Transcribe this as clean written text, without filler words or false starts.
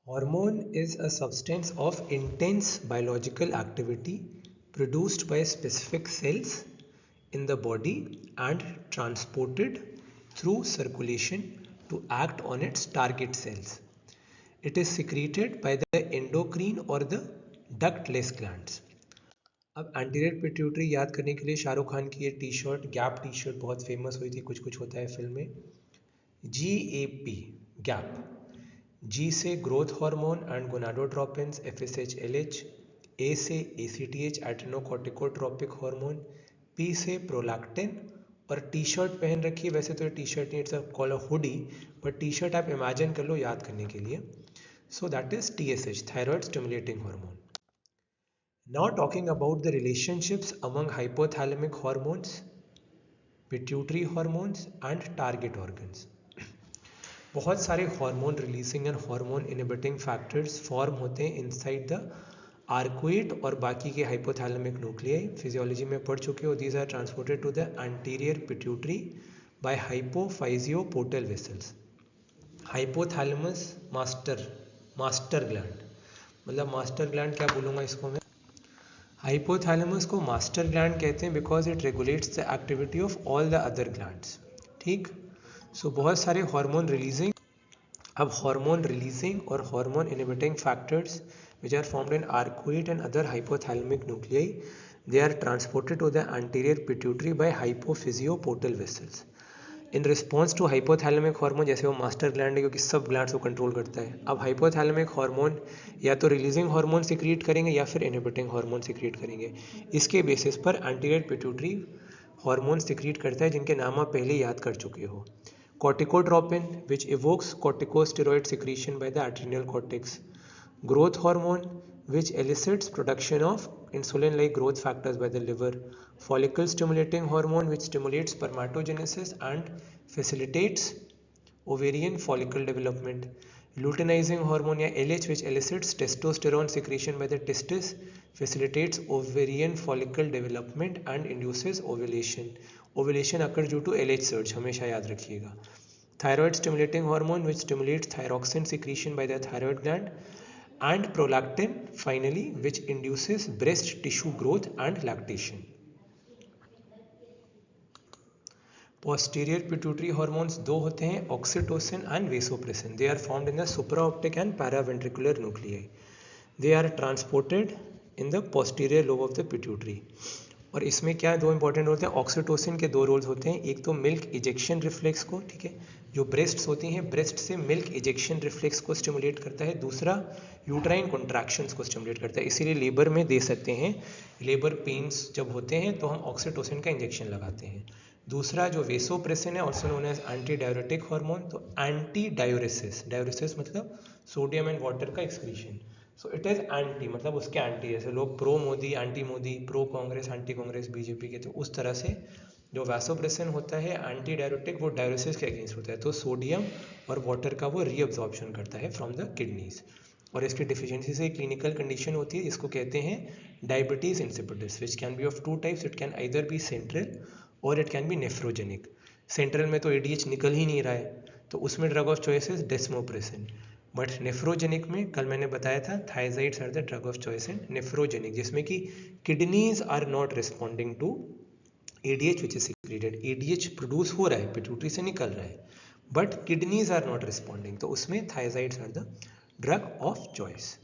Hormone is a substance of intense biological activity produced by specific cells in the body and transported through circulation to act on its target cells. It is secreted by the endocrine or the ductless glands. अब anterior pituitary याद करने के लिए शाहरुख खान की ये T shirt, gap T shirt बहुत famous हुई थी, कुछ कुछ होता है फिल्म में। GAP, gap. G से growth hormone and gonadotropins FSH-LH, A से ACTH एड्रेनोकॉर्टिकोट्रोपिक हार्मोन, P से प्रोलैक्टिन, और टी शर्ट पहन रखी है। वैसे तो टी शर्ट नहीं, it's call a hoodie, but T shirt आप इमेजिन कर लो याद करने के लिए। So that is TSH, thyroid stimulating hormone. Now talking about the relationships among hypothalamic hormones, pituitary hormones and target organs. बहुत सारे hormone releasing and hormone inhibiting factors form होते हैं इनसाइड द आर्कुएट और बाकी के हाइपोथैलेमिक न्यूक्लियाई। फिजियोलॉजी में पढ़ चुके हो। These are transported to the anterior pituitary by hypophysioportal vessels. Hypothalamus master gland, मतलब मास्टर ग्लैंड क्या बोलूँगा इसको मैं, हाइपोथैलेमस को मास्टर ग्लैंड कहते हैं because it regulates the activity of all the other glands. ठीक, सो बहुत सारे हार्मोन रिलीजिंग, अब हार्मोन रिलीजिंग और hormone inhibiting factors which are formed in arcuate and other hypothalamic nuclei, they are transported to the anterior pituitary by hypophysioportal vessels in response to hypothalamic hormone। जैसे वो master gland है क्योंकि सब glands को control करता है। अब hypothalamic hormone या तो रिलीजिंग हार्मोन सिक्रीट करेंगे या फिर इनहिबिटिंग हार्मोन सिक्रीट करेंगे। इसके बेसिस पर एंटीरियर पिट्यूटरी हार्मोन सिक्रीट करता है जिनके नाम आप पहले याद कर चुके हो। Corticotropin, which evokes corticosteroid secretion by the adrenal cortex. Growth hormone, which elicits production of insulin-like growth factors by the liver. Follicle stimulating hormone, which stimulates spermatogenesis and facilitates ovarian follicle development. Luteinizing hormone या LH, which elicits testosterone secretion by the testis, facilitates ovarian follicle development and induces ovulation. Ovulation occurs due to LH surge, हमेशा याद रखिएगा। Thyroid stimulating hormone, which stimulates thyroxine secretion by the thyroid gland, and prolactin finally, which induces breast tissue growth and lactation. Posterior pituitary hormones दो होते हैं, oxytocin and vasopressin. They are formed in the supraoptic and paraventricular nuclei. They are transported in the posterior lobe of the pituitary. और इसमें क्या दो important होते हैं, oxytocin के दो रोल्स होते हैं। एक तो मिल्क इजेक्शन रिफ्लेक्स को, ठीक है, जो ब्रेस्ट्स होती हैं, ब्रेस्ट से मिल्क इजेक्शन रिफ्लेक्स को स्टिमुलेट करता है। दूसरा यूट्राइन कॉन्ट्रैक्शंस को स्टिमुलेट करता है। इसीलिए लेबर में दे सकते हैं, लेबर पेन्स जब होते हैं तो हम ऑक्सीटोसिन का इंजेक्शन लगाते हैं। दूसरा जो वेसोप्रेसिन है, also known as anti diuretic hormone, तो एंटी डायूरेसिस, डायूरेसिस मतलब सोडियम एंड वाटर का excretion, so it is anti मतलब उसके एंटी। जैसे लोग pro Modi, anti Modi, pro Congress, anti Congress BJP के, तो उस तरह से जो वैसोप्रेसिन होता है एंटी डायरेटिक, वो डायूरेसिस के अगेंस्ट होता है। तो सोडियम और वाटर का वो रीअब्जॉर्प्शन करता है फ्रॉम द किडनीज। और इसकी डिफिशियंसी से क्लिनिकल कंडीशन होती है जिसको कहते हैं diabetes insipidus, which can be of two types. It can either be central or it can be nephrogenic. Central में तो ADH निकल ही नहीं रहा है, तो उसमें drug of choice is desmopressin. But nephrogenic में कल मैंने बताया था thiazides are the drug of choice in nephrogenic, जिसमें कि kidneys are not responding to ADH which is secreted. ADH produce हो रहा है, पिट्यूटरी से निकल रहा है, but kidneys are not responding, तो उसमें thiazides are the drug of choice.